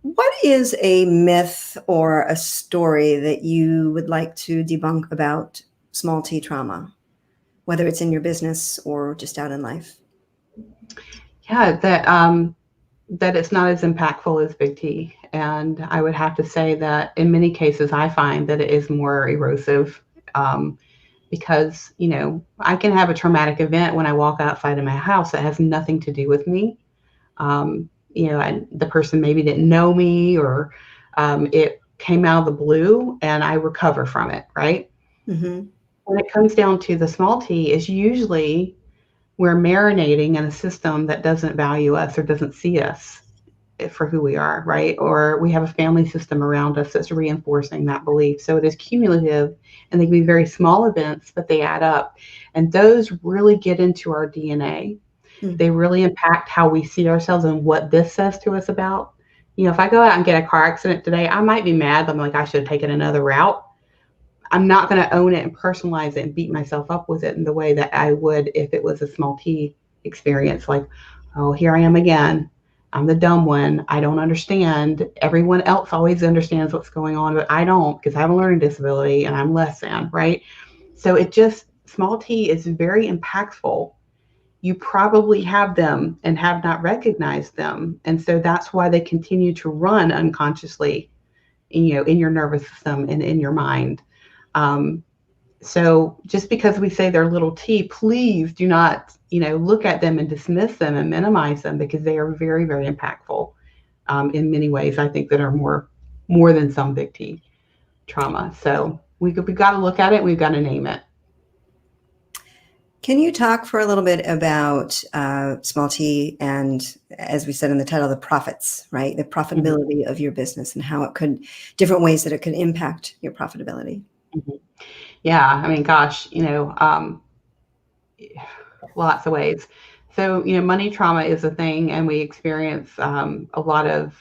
What is a myth or a story that you would like to debunk about small t trauma, whether it's in your business or just out in life? Yeah, that it's not as impactful as big T. And I would have to say that in many cases, I find that it is more erosive, because, I can have a traumatic event when I walk outside of my house that has nothing to do with me. And the person maybe didn't know me, or it came out of the blue and I recover from it, right? Mm-hmm. When it comes down to the small T, is usually we're marinating in a system that doesn't value us or doesn't see us for who we are, right? Or we have a family system around us that's reinforcing that belief. So it is cumulative, and they can be very small events, but they add up. And those really get into our DNA. They really impact how we see ourselves and what this says to us about. If I go out and get a car accident today, I might be mad. I'm like, I should have taken another route. I'm not going to own it and personalize it and beat myself up with it in the way that I would if it was a small T experience. Like, oh, here I am again. I'm the dumb one. I don't understand. Everyone else always understands what's going on, but I don't, because I have a learning disability and I'm less than, right? So small T is very impactful. You probably have them and have not recognized them. And so that's why they continue to run unconsciously in your nervous system and in your mind. Um, so just because we say they're little T, please do not, look at them and dismiss them and minimize them, because they are very, very impactful, in many ways. I think that are more than some big T trauma. So we got to look at it. We've got to name it. Can you talk for a little bit about small t and, as we said in the title, the profits, right? The profitability of your business and how it could, different ways that it could impact your profitability. Mm-hmm. Yeah, I mean, gosh, lots of ways. So, money trauma is a thing, and we experience a lot of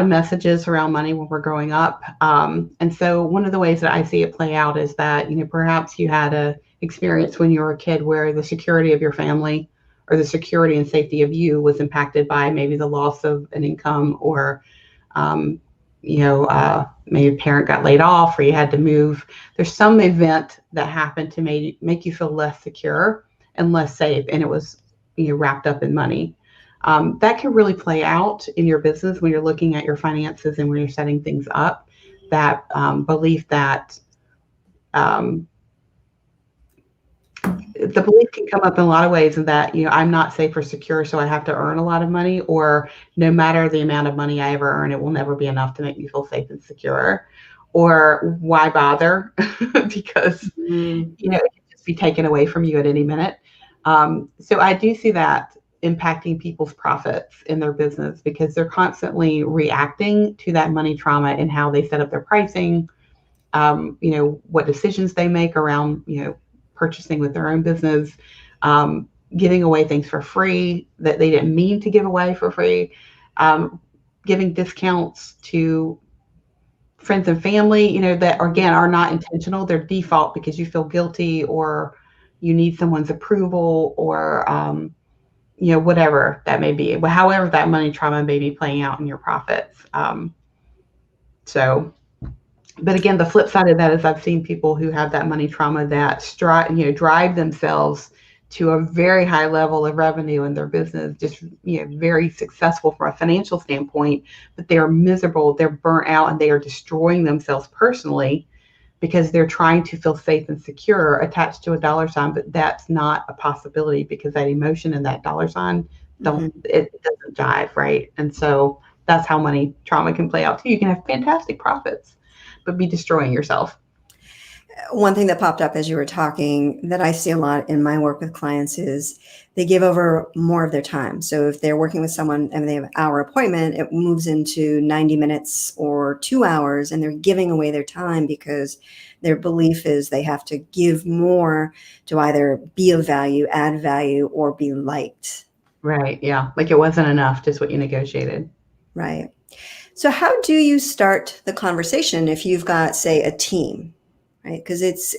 messages around money when we're growing up. And so one of the ways that I see it play out is that, perhaps you had a experience when you were a kid where the security of your family or the security and safety of you was impacted by maybe the loss of an income, or, maybe a parent got laid off or you had to move. There's some event that happened to make you feel less secure and less safe. And it was, wrapped up in money. That can really play out in your business when you're looking at your finances and when you're setting things up. That belief that the belief can come up in a lot of ways, and that, I'm not safe or secure, so I have to earn a lot of money, or no matter the amount of money I ever earn, it will never be enough to make me feel safe and secure. Or why bother? Because it can just be taken away from you at any minute. So I do see that impacting people's profits in their business, because they're constantly reacting to that money trauma and how they set up their pricing, what decisions they make around, purchasing with their own business, giving away things for free that they didn't mean to give away for free, giving discounts to friends and family, that again are not intentional. They're default because you feel guilty or you need someone's approval or, whatever that may be. However, that money trauma may be playing out in your profits. So, but again, the flip side of that is I've seen people who have that money trauma that drive themselves to a very high level of revenue in their business, just, very successful from a financial standpoint, but they are miserable, they're burnt out, and they are destroying themselves personally because they're trying to feel safe and secure attached to a dollar sign, but that's not a possibility because that emotion and that dollar sign it doesn't jive, right? And so that's how money trauma can play out too. You can have fantastic profits, but be destroying yourself. One thing that popped up as you were talking that I see a lot in my work with clients is they give over more of their time. So if they're working with someone and they have an hour appointment, it moves into 90 minutes or 2 hours, and they're giving away their time because their belief is they have to give more to either be of value, add value, or be liked. Right. Yeah. Like it wasn't enough, just what you negotiated. Right. So how do you start the conversation if you've got, say, a team? Right? Because it's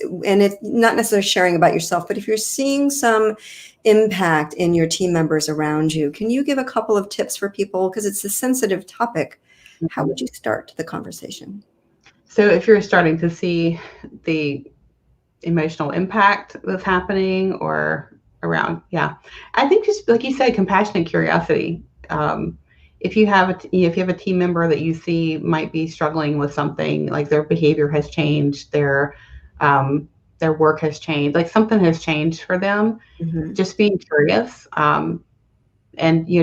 not necessarily sharing about yourself, but if you're seeing some impact in your team members around you, can you give a couple of tips for people? Because it's a sensitive topic. How would you start the conversation? So if you're starting to see the emotional impact that's happening or around, I think just like you said, compassionate curiosity. If you have a team member that you see might be struggling with something, like their behavior has changed, their work has changed, like something has changed for them, just being curious, and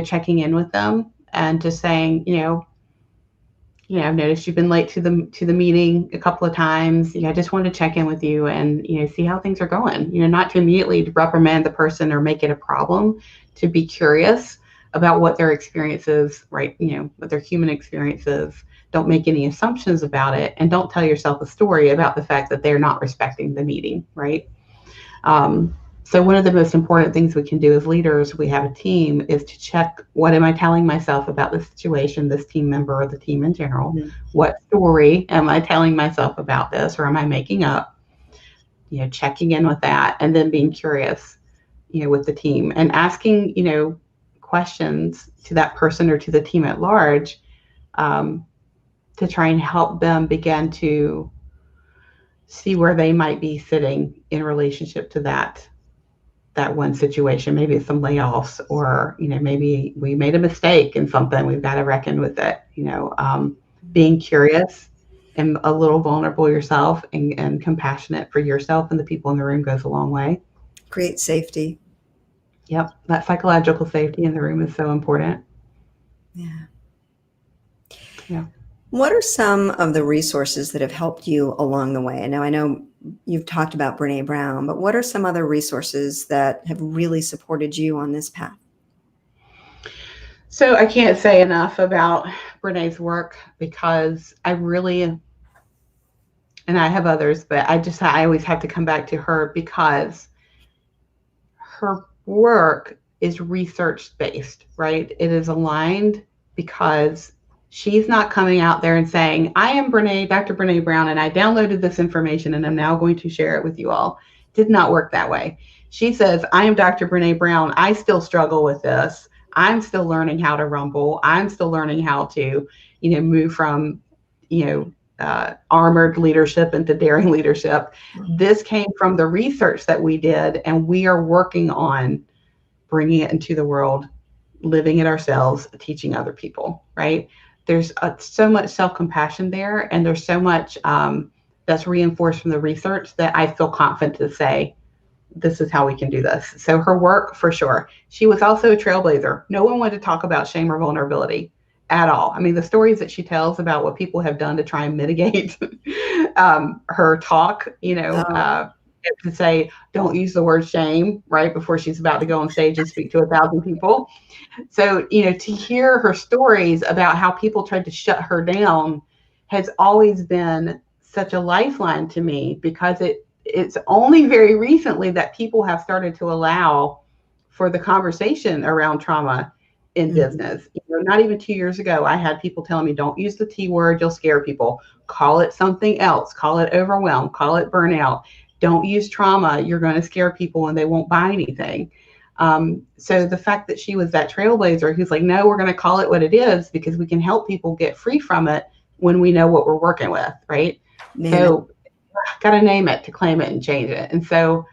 checking in with them and just saying, I've noticed you've been late to the meeting a couple of times. I just wanted to check in with you and see how things are going. Not to immediately reprimand the person or make it a problem, to be curious about what their experience is, right? What their human experience is. Don't make any assumptions about it, and don't tell yourself a story about the fact that they're not respecting the meeting, right? So one of the most important things we can do as leaders, we have a team, is to check, what am I telling myself about the situation, this team member or the team in general? What story am I telling myself about this, or am I making up? Checking in with that, and then being curious, with the team, and asking, questions to that person or to the team at large, to try and help them begin to see where they might be sitting in relationship to that one situation. Maybe it's some layoffs, or maybe we made a mistake in something, we've got to reckon with it. Being curious and a little vulnerable yourself, and compassionate for yourself and the people in the room goes a long way. Great safety. Yep, that psychological safety in the room is so important. Yeah. What are some of the resources that have helped you along the way? And now I know you've talked about Brene Brown, but what are some other resources that have really supported you on this path? So I can't say enough about Brene's work, because I really, and I have others, but I always have to come back to her because her work is research based, right? It is aligned because she's not coming out there and saying, I am Dr. Brene Brown, and I downloaded this information and I'm now going to share it with you all. It did not work that way. She says, I am Dr. Brene Brown. I still struggle with this. I'm still learning how to rumble. I'm still learning how to, move from, armored leadership into daring leadership. This came from the research that we did, and we are working on bringing it into the world, living it ourselves, teaching other people, right? There's so much self-compassion there, and there's so much that's reinforced from the research that I feel confident to say, this is how we can do this. So her work, for sure. She was also a trailblazer. No one wanted to talk about shame or vulnerability at all. I mean, the stories that she tells about what people have done to try and mitigate her talk, to say, don't use the word shame right before she's about to go on stage and speak to 1,000 people. So, to hear her stories about how people tried to shut her down has always been such a lifeline to me, because it it's only very recently that people have started to allow for the conversation around trauma in business. Not even 2 years ago, I had people telling me, don't use the T word, you'll scare people. Call it something else. Call it overwhelm. Call it burnout. Don't use trauma. You're going to scare people and they won't buy anything. So the fact that she was that trailblazer who's like, no, we're going to call it what it is because we can help people get free from it when we know what we're working with, right? So got to name it to claim it and change it. And so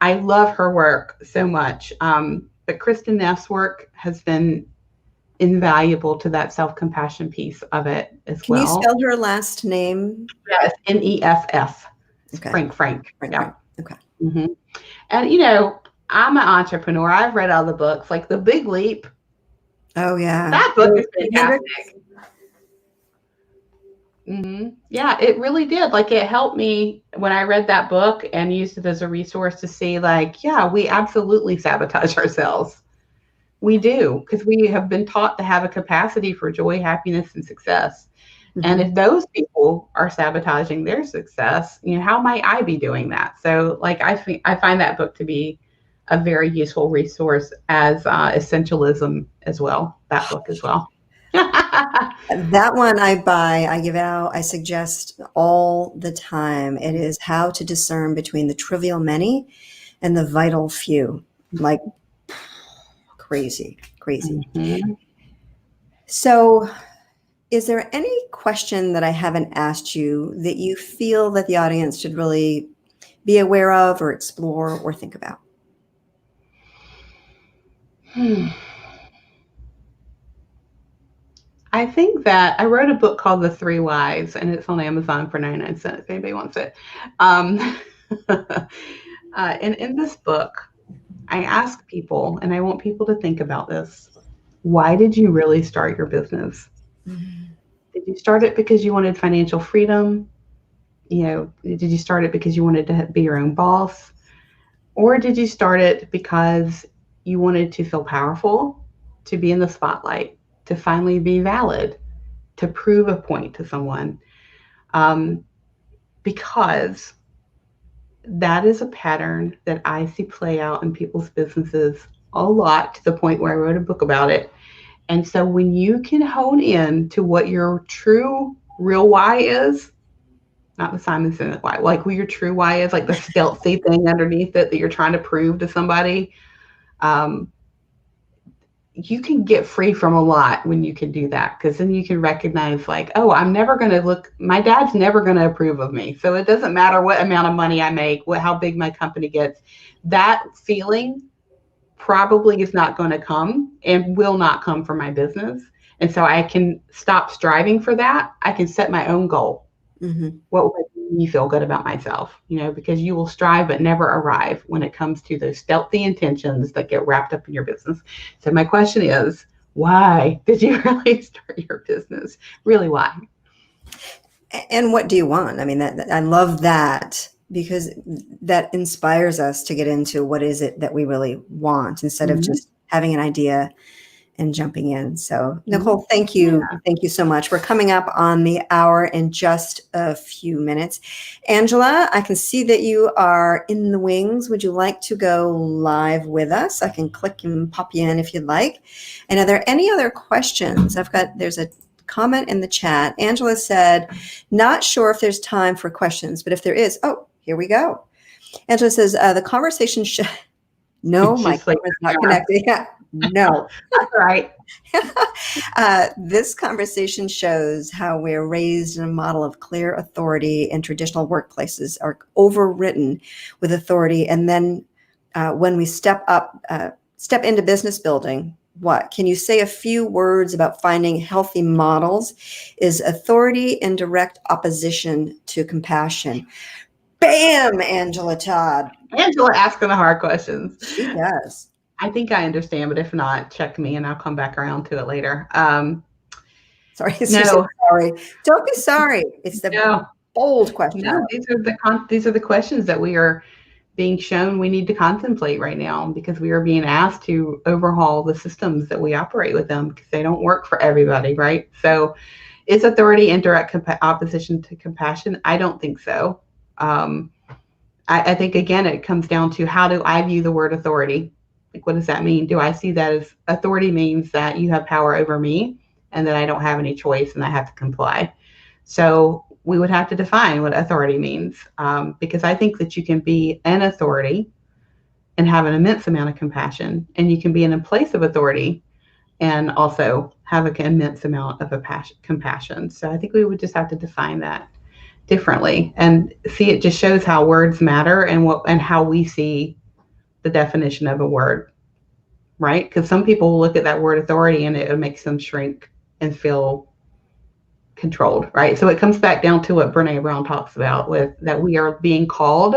I love her work so much. But Kristen Neff's work has been invaluable to that self-compassion piece of it as Can well. you spell her last name? Yes, Neff. Okay. Frank. Yeah. Okay. Mm-hmm. And I'm an entrepreneur. I've read all the books, like The Big Leap. Oh yeah, that book is fantastic. Mm-hmm. Yeah, it really did. Like, it helped me when I read that book and used it as a resource to see, like, yeah, we absolutely sabotage ourselves. We do, because we have been taught to have a capacity for joy, happiness, and success. Mm-hmm. And if those people are sabotaging their success, how might I be doing that? So, like, I find that book to be a very useful resource as essentialism as well. That book as well. That one I buy, I give out, I suggest all the time. It is How to Discern Between the Trivial Many and the Vital Few. Like, crazy. Mm-hmm. So, is there any question that I haven't asked you that you feel that the audience should really be aware of or explore or think about? I think that I wrote a book called The Three Whys, and it's on Amazon for 99 cents if anybody wants it. And in this book, I ask people, and I want people to think about this. Why did you really start your business? Mm-hmm. Did you start it because you wanted financial freedom? Did you start it because you wanted to be your own boss? Or did you start it because you wanted to feel powerful, to be in the spotlight, to finally be valid, to prove a point to someone? Because that is a pattern that I see play out in people's businesses a lot, to the point where I wrote a book about it. And so when you can hone in to what your true real why is, not the Simon Sinek why, like who your true why is, like the stealthy thing underneath it that you're trying to prove to somebody, you can get free from a lot when you can do that, because then you can recognize, like, oh, I'm never going to my dad's never going to approve of me. So it doesn't matter what amount of money I make, how big my company gets. That feeling probably is not going to come and will not come from my business. And so I can stop striving for that. I can set my own goal. Mm-hmm. What would make me feel good about myself? Because you will strive but never arrive when it comes to those stealthy intentions that get wrapped up in your business. So my question is, why did you really start your business? Really, why? And what do you want? I mean, I love that, because that inspires us to get into what is it that we really want, instead of just having an idea and jumping in. So, Nicole, thank you. Yeah. Thank you so much. We're coming up on the hour in just a few minutes. Angela, I can see that you are in the wings. Would you like to go live with us? I can click and pop you in if you'd like. And are there any other questions? There's a comment in the chat. Angela said, not sure if there's time for questions, but if there is, here we go. Angela says, the conversation no, my camera's not connected. Yeah. No. That's right. This conversation shows how we're raised in a model of clear authority, and traditional workplaces are overwritten with authority. And then when we step into business building, what? Can you say a few words about finding healthy models? Is authority in direct opposition to compassion? Bam, Angela Todd. Angela asking the hard questions. She does. I think I understand, but if not, check me and I'll come back around to it later. Sorry. No. Sorry. Don't be sorry. It's the bold question. No, these are the questions that we are being shown we need to contemplate right now, because we are being asked to overhaul the systems that we operate with them, because they don't work for everybody, right? So is authority in direct opposition to compassion? I don't think so. I think, again, it comes down to, how do I view the word authority? Like, what does that mean? Do I see that as authority means that you have power over me and that I don't have any choice and I have to comply? So we would have to define what authority means, because I think that you can be an authority and have an immense amount of compassion, and you can be in a place of authority and also have an immense amount of compassion. So I think we would just have to define that differently, and see, it just shows how words matter, and how we see the definition of a word, right? Because some people will look at that word authority and it makes them shrink and feel controlled, right? So it comes back down to what Brene Brown talks about, with that we are being called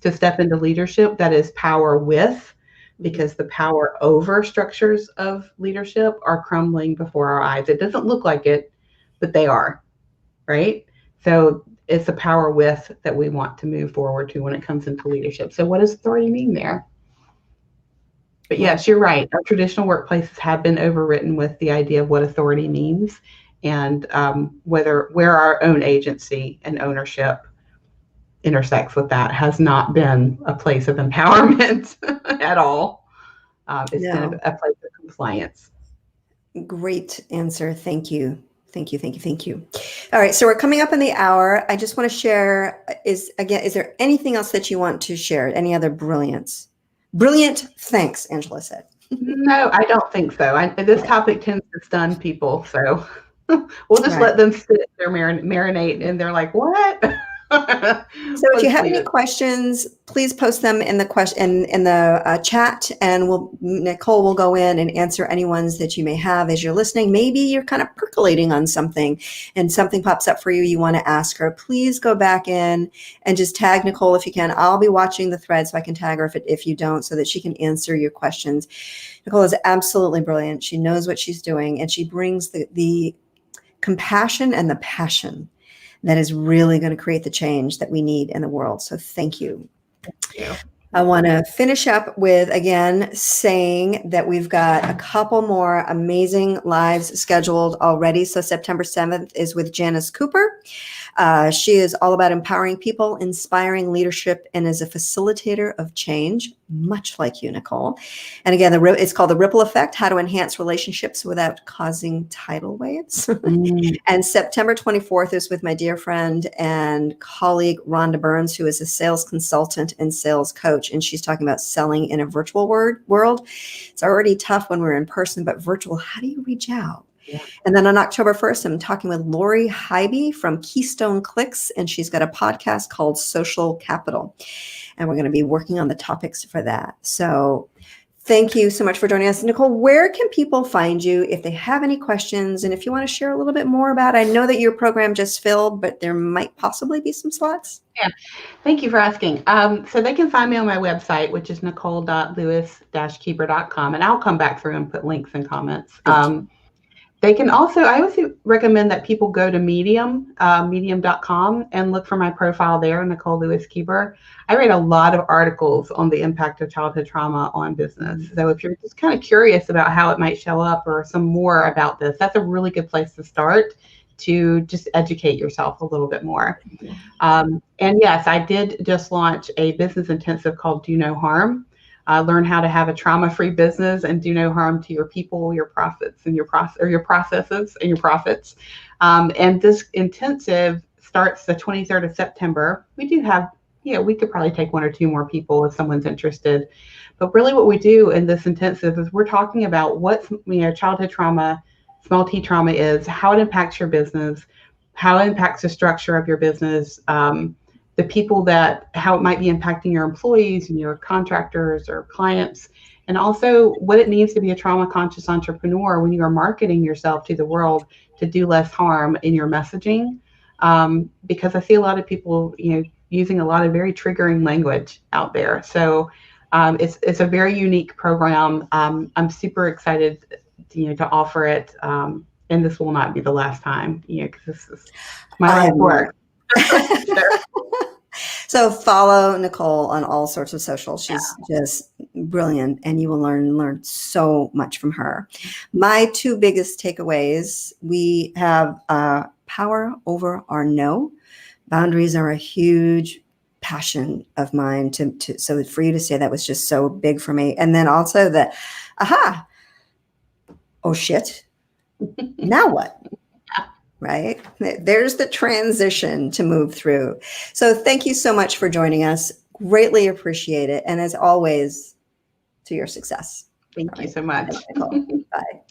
to step into leadership that is power with, because the power over structures of leadership are crumbling before our eyes. It doesn't look like it, but they are, right? So it's the power with that we want to move forward to when it comes into leadership. So what does authority mean there? But yes, you're right. Our traditional workplaces have been overwritten with the idea of what authority means, and where our own agency and ownership intersects with that has not been a place of empowerment at all. It's been a place of compliance. Great answer. Thank you. Thank you. Thank you. Thank you. All right. So we're coming up in the hour. I just want to share, is there anything else that you want to share? Any other brilliant thanks, Angela said. No, I don't think so. This topic tends to stun people. So we'll just let them sit there, marinate, and they're like, what? So if you have any questions, please post them in the chat, and Nicole will go in and answer any ones that you may have as you're listening. Maybe you're kind of percolating on something and something pops up for you. You want to ask her. Please go back in and just tag Nicole if you can. I'll be watching the thread so I can tag her if you don't, so that she can answer your questions. Nicole is absolutely brilliant. She knows what she's doing, and she brings the compassion and the passion that is really going to create the change that we need in the world. So thank you. Thank you. I want to finish up with, again, saying that we've got a couple more amazing lives scheduled already. So September 7th is with Janice Cooper. She is all about empowering people, inspiring leadership, and is a facilitator of change, much like you, Nicole. And again, it's called The Ripple Effect, How to Enhance Relationships Without Causing Tidal Waves. And September 24th is with my dear friend and colleague, Rhonda Burns, who is a sales consultant and sales coach. And she's talking about selling in a virtual world. It's already tough when we're in person, but virtual, how do you reach out? Yeah. And then on October 1st, I'm talking with Lori Hybe from Keystone Clicks, and she's got a podcast called Social Capital. And we're going to be working on the topics for that. So thank you so much for joining us. Nicole, where can people find you if they have any questions? And if you want to share a little bit more about it, I know that your program just filled, but there might possibly be some slots. Yeah, thank you for asking. So they can find me on my website, which is nicole.lewis-keeper.com. And I'll come back through and put links and comments. They can also, I always recommend that people go to medium.com and look for my profile there, Nicole Lewis Keeper. I read a lot of articles on the impact of childhood trauma on business. So if you're just kind of curious about how it might show up or some more about this, that's a really good place to start to just educate yourself a little bit more. And yes, I did just launch a business intensive called Do No Harm. Learn how to have a trauma-free business and do no harm to your people, your profits, and your processes and your profits. And this intensive starts the 23rd of September. We do have, we could probably take one or two more people if someone's interested. But really what we do in this intensive is we're talking about what childhood trauma, small t trauma is, how it impacts your business, how it impacts the structure of your business, the people how it might be impacting your employees and your contractors or clients, and also what it means to be a trauma conscious entrepreneur when you are marketing yourself to the world to do less harm in your messaging. Because I see a lot of people, using a lot of very triggering language out there. So it's a very unique program. I'm super excited, to offer it. And this will not be the last time, because this is my life work. So follow Nicole on all sorts of social. She's just brilliant, and you will learn so much from her. My two biggest takeaways: we have power over our no. Boundaries are a huge passion of mine so for you to say that was just so big for me. And then also the, aha, oh shit, now what? Right? There's the transition to move through. So thank you so much for joining us. Greatly appreciate it. And as always, to your success. Thank All you right. so much. Bye.